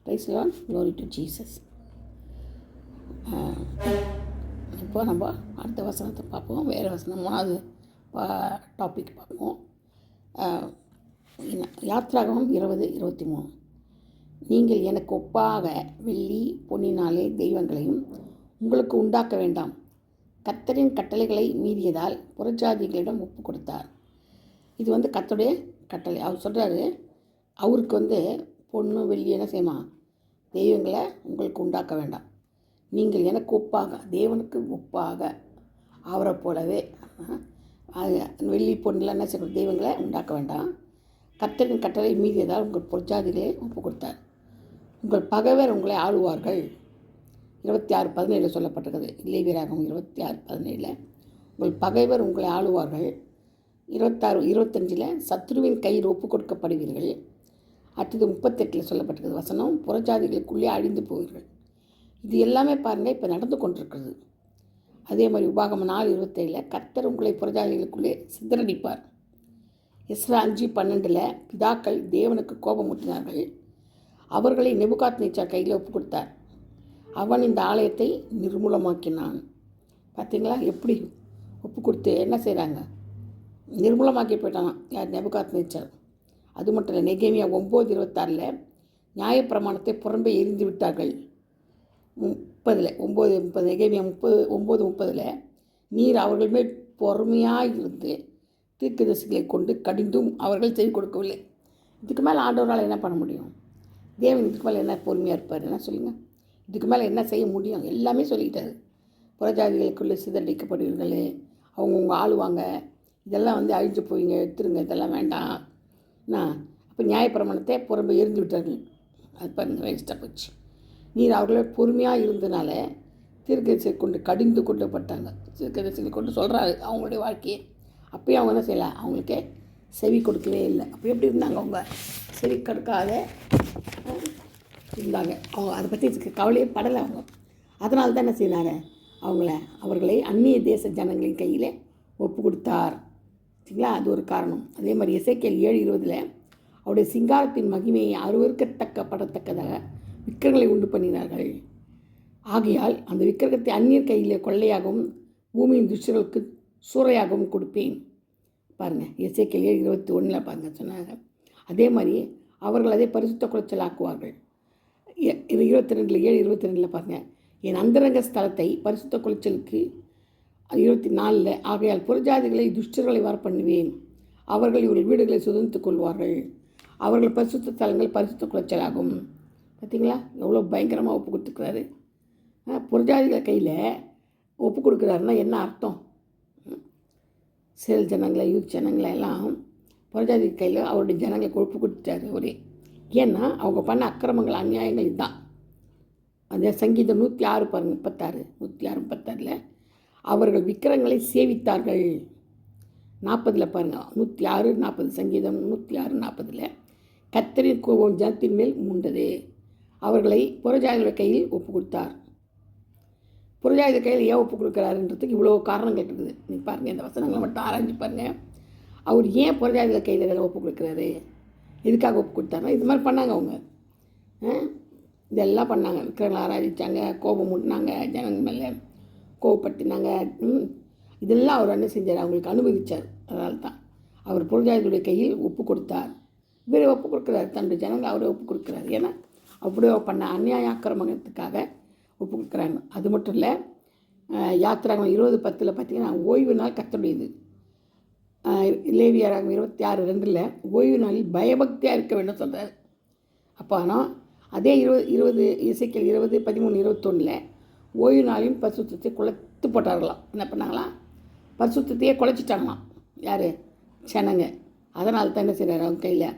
Price Lord, glory to Jesus. இப்போ நம்ம அடுத்த வசனத்தை பார்ப்போம். வேறு வசனம் 3வது டாபிக் பார்ப்போம். யாத்ராகமம் 20:23. நீங்கள் எனக்கு ஒப்பாக வெள்ளி பொன்னினாலே தெய்வங்களையும் உங்களுக்கு உண்டாக்க வேண்டாம். கர்த்தரின் கட்டளைகளை மீறியதால் புறஜாதிகளிடம் ஒப்பு கொடுத்தார். இது கர்த்தருடைய கட்டளை. அவர் சொல்கிறாரு, அவருக்கு பொண்ணு வெள்ளி என்ன செய்யுமா, தெய்வங்களை உங்களுக்கு உண்டாக்க வேண்டாம். நீங்கள் எனக்கு ஒப்பாக, தேவனுக்கு ஒப்பாக அவரை போலவே வெள்ளி பொண்ணில் என்ன செய்ய தெய்வங்களை உண்டாக்க வேண்டாம். கர்த்தரின் கட்டளை மீறியதால் உங்கள் பொற்ஜாதிகளை ஒப்பு கொடுத்தார். உங்கள் பகைவர் உங்களை ஆளுவார்கள். 26:17 சொல்லப்பட்டிருக்குது. லேவியராகமம் 26:17. உங்கள் பகைவர் உங்களை ஆளுவார்கள். 26:25 சத்ருவின் கையில் ஒப்பு கொடுக்கப்படுவீர்கள். அடுத்தது 38 சொல்லப்பட்டிருக்கிறது வசனம், புறஜாதிகளுக்குள்ளே அழிந்து போவீர்கள். இது எல்லாமே பாருங்கள் இப்போ நடந்து கொண்டிருக்கிறது. அதே மாதிரி உபாகமம் 4:27 கர்த்தர் உங்களை புறஜாதிகளுக்குள்ளே சிதறடிப்பார். எஸ்ரா 5:12 பிதாக்கள் தேவனுக்கு கோபமூட்டினார்கள். அவர்களை நேபுகாத்நேச்சார் கையில் ஒப்பு கொடுத்தார். அவன் இந்த ஆலயத்தை நிர்மூலமாக்கினான். பார்த்தீங்களா எப்படி ஒப்பு கொடுத்து என்ன செய்கிறாங்க, நிர்மூலமாக்கி போயிட்டான் யார், நேபுகாத்நேச்சார். அது மட்டும் இல்லை, நெகேமியா 9:26 நியாயப்பிரமாணத்தை புறம்பே எரிந்து விட்டார்கள். 9:30 நெகேமியா 9:30 நீர் அவர்கள் மேல் பொறுமையாக இருந்து தீர்க்கதரிசிகளை கொண்டு கடிந்தும் அவர்கள் செவி கொடுக்கவில்லை. இதுக்கு மேலே ஆண்டவரால் என்ன பண்ண முடியும்? தேவன் இதுக்கு மேலே என்ன பொறுமையாக இருப்பார்? என்ன சொல்லுங்கள், இதுக்கு மேலே என்ன செய்ய முடியும்? எல்லாமே சொல்லிக்கிட்டாரு. புறஜாதிகளுக்குள்ளே சிதறடிக்கப்படுவீர்கள், அவங்கவுங்க ஆளுவாங்க, இதெல்லாம் அழிஞ்சு போவீங்க, எடுத்துருங்க, இதெல்லாம் வேண்டாம். அப்போ நியாயப்பிரமாணத்தை புறம்பே எரிந்து விட்டார்கள். அது பாருங்கள், வேஸ்ட்டாக போச்சு. நீர் அவர்களே பொறுமையாக இருந்தனால தீர்க்கதரிசியை கொண்டு கடிந்து கொள்ளப்பட்டாங்க. தீர்க்கதரிசிகளை கொண்டு சொல்கிறாரு அவங்களுடைய வாழ்க்கையை. அப்பயும் அவங்க என்ன செய்யலை, அவங்களுக்கே செவி கொடுக்கவே இல்லை. அப்போ எப்படி இருந்தாங்க, அவங்க செவி கொடுக்காத இருந்தாங்க. அவங்க அதை பற்றி கவலையே படலை அவங்க. அதனால தான் என்ன செய்யலாங்க, அவர்களை அந்நிய தேச ஜனங்களின் கையில் ஒப்பு கொடுத்தார். சரிங்களா, அது ஒரு காரணம். அதே மாதிரி எசேக்கியேல் 7:20 அவருடைய சிங்காரத்தின் மகிமையை அருவருக்கத்தக்கப்படத்தக்கதாக விக்கிரகங்களை உண்டு பண்ணினார்கள். ஆகையால் அந்த விக்கிரகத்தை அந்நியர் கையிலே கொள்ளையாகவும் பூமியின் துஷ்டர்களுக்கு சூறையாகவும் கொடுப்பேன். பாருங்கள், எசேக்கியேல் 7:21 பாருங்கள் சொன்னாங்க. அதே மாதிரி அவர்கள் அதை பரிசுத்த குலைச்சல் ஆக்குவார்கள். 7:22 பாருங்கள், என் அந்தரங்க ஸ்தலத்தை பரிசுத்த குலைச்சலுக்கு 24 ஆகையால் புறஜாதிகளை துஷ்டர்களை வர பண்ணுவேன். அவர்கள் இவர்கள் வீடுகளை சுதந்தித்துக் கொள்வார்கள். அவர்கள் பரிசுத்த தலங்கள் பரிசுத்த குலைச்சலாகும். பார்த்தீங்களா, எவ்வளோ பயங்கரமாக ஒப்பு கொடுத்துருக்குறாரு. புறஜாதிகள் கையில் ஒப்பு கொடுக்குறாருன்னா என்ன அர்த்தம்? சேல் ஜனங்களை, யூத் ஜனங்களை எல்லாம் புறஜாதி கையில் அவருடைய ஜனங்களை ஒப்பு கொடுத்துட்டாரு அவரே. ஏன்னா அவங்க பண்ண அக்கிரமங்கள், அநியாயங்கள் இதுதான். அந்த சங்கீதம் 106 பாருங்கள், 106 அவர்கள் விக்கிரங்களை சேவித்தார்கள். 40 பாருங்கள், 106:40 சங்கீதம் 106:40 கர்த்தரின் கோபம் ஜனத்தின் மேல் மூண்டது. அவர்களை புறஜாதிகளுடைய கையில் ஒப்பு கொடுத்தார். புறஜாதிகள் கையில் ஏன் ஒப்பு கொடுக்குறாருன்றதுக்கு இவ்வளோ காரணங்கள் இருக்குது. நீங்கள் பாருங்கள், இந்த வசனங்களை மட்டும் ஆராய்ச்சி பாருங்கள். அவர் ஏன் புறஜாதிகள் கையில் ஒப்பு கொடுக்குறாரு, எதுக்காக ஒப்பு கொடுத்தாருன்னா இது மாதிரி பண்ணாங்க அவங்க. இதெல்லாம் பண்ணாங்க, விக்கிரங்களை ஆராய்ச்சாங்க, கோபம் மூட்டினாங்க, ஜனங்கள் மேலே கோவப்பட்டினாங்க. இதெல்லாம் அவர் என்ன செஞ்சார், அவங்களுக்கு அனுமதித்தார். அதனால தான் அவர் புறஜாதிகளுடைய கையில் ஒப்பு கொடுத்தார். இவரை ஒப்பு கொடுக்குறாரு, தன்னுடைய ஜனங்களை அவரை ஒப்பு கொடுக்குறாரு. ஏன்னா அப்படியே பண்ண அநியாய ஆக்கிரமணத்துக்காக ஒப்பு கொடுக்குறாங்க. அது மட்டும் இல்லை, யாத்திராகமம் 20:10 பார்த்தீங்கன்னா ஓய்வு நாள் கர்த்தருடையது. லேவியராகமம் 26:2 ஓய்வு நாளில் பயபக்தியாக இருக்க வேண்டும் சொல்கிறார். அப்போ ஆனால் அதே 20 எசேக்கியேல் 20:13-21 ஓய்வு நாளின் பரிசுத்தத்தை குலைத்து போட்டார்களாம். என்ன பண்ணாங்களாம், பரிசுத்தையே குலைச்சிட்டாங்களாம். யார், ஜனங்க. அதனால தான் என்ன செய்கிறார், அவங்க கையில்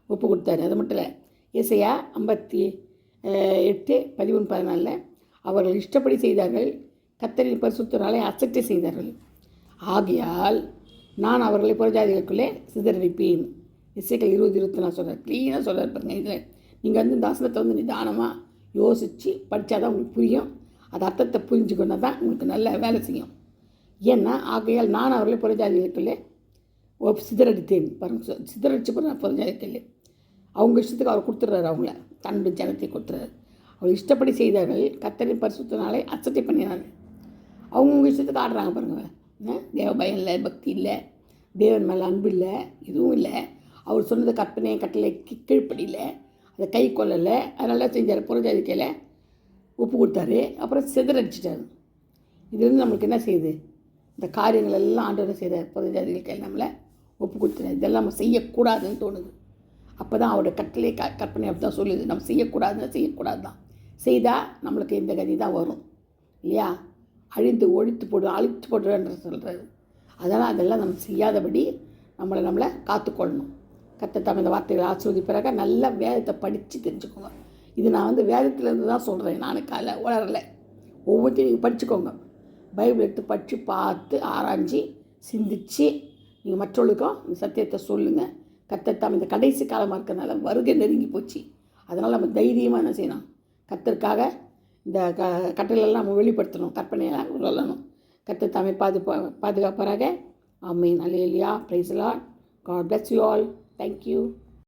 ஒப்பு கொடுத்தாரு. அது மட்டும் இல்லை, ஏசாயா 58:13-14 அவர்கள் இஷ்டப்படி செய்தார்கள், கர்த்தரின் பரிசுத்த நாளை அசட்டை செய்தார்கள். ஆகையால் நான் அவர்களை புறஜாதிகளுக்குள்ளே சிதறடிப்பேன். எசேக்கியேல் 20:24 சொல்கிறார். க்ளீனாக சொல்கிறார் பாருங்க. இதில் நீங்கள் இந்த தாசனத்தை நிதானமாக யோசித்து படித்தா தான் உங்களுக்கு புரியும். அது அர்த்தத்தை புரிஞ்சுக்கொண்டா தான் உங்களுக்கு நல்ல வேலை செய்யும். ஏன்னா ஆகையால் நான் அவர்களை புறஜாதிகளுக்குள்ளே சிதறடித்தேன். பாருங்கள், சிதறடிச்சு போகிறேன் புறஜாதிகளுக்குள்ளே. அவங்க இஷ்டத்துக்கு அவர் கொடுத்துட்றாரு, அவங்கள தன்னுடைய ஜனத்தை கொடுத்துறாரு. அவர் இஷ்டப்படி செய்தார்கள், கர்த்தரின் பரிசுத்த நாளை அசட்டை பண்ணினார்கள். அவங்கவுங்க இஷ்டத்துக்கு ஆடுறாங்க பாருங்கள். தேவ பயம் இல்லை, பக்தி இல்லை, தேவன் மேலே அன்பு இல்லை, இதுவும் இல்லை. அவர் சொன்னது கற்பனை கட்டளை கீழ்ப்படியில் அதை கை கொள்ளலை. அதனால செஞ்சார், புறஜாதிக்கையில் ஒப்பு கொடுத்தாரு, அப்புறம் சிதறடிச்சிட்டாரு. இதுலேருந்து நம்மளுக்கு என்ன செய்யுது? இந்த காரியங்கள் எல்லாம் ஆண்டவர் செய்தார், புறஜாதிகள் கையில் நம்மளை ஒப்பு கொடுத்துறாரு. இதெல்லாம் நம்ம செய்யக்கூடாதுன்னு தோணுது. அப்போ தான் அவரோட கட்டளை கற்பனை அப்படி தான் சொல்லுது, நம்ம செய்யக்கூடாது தான். செய்தால் நம்மளுக்கு இந்த கதி தான் வரும் இல்லையா? அழித்து போடுறன்ற சொல்கிறாரு. அதனால் அதெல்லாம் நம்ம செய்யாதபடி நம்மளை காத்துக்கொள்ளணும். கர்த்தர் தாமே இந்த வார்த்தைகளை ஆசீர்வதிப்பாராக. நல்லா வேதத்தை படித்து தெரிஞ்சுக்கோங்க. இது நான் வேதத்திலேருந்து தான் சொல்கிறேன், நான் உளரலை. ஒவ்வொருத்தையும் நீங்கள் படிச்சுக்கோங்க. பைபிள் எடுத்து படித்து பார்த்து ஆராய்ச்சி சிந்தித்து நீங்கள் மற்றவர்களுக்கும் இந்த சத்தியத்தை சொல்லுங்கள். கர்த்தர் தாமே இந்த கடைசி காலமாக இருக்கிறதுனால வருகை நெருங்கி போச்சு. அதனால் நம்ம தைரியமாக என்ன செய்யணும்? கர்த்தருக்காக இந்த கட்டளையெல்லாம் நம்ம வெளிப்படுத்தணும், கற்பனையெல்லாம் சொல்லணும். கர்த்தர் தாமே பாதுகாப்பாராக. ஆமென். அல்லேலூயா. Praise the lord. God bless you all. Thank you.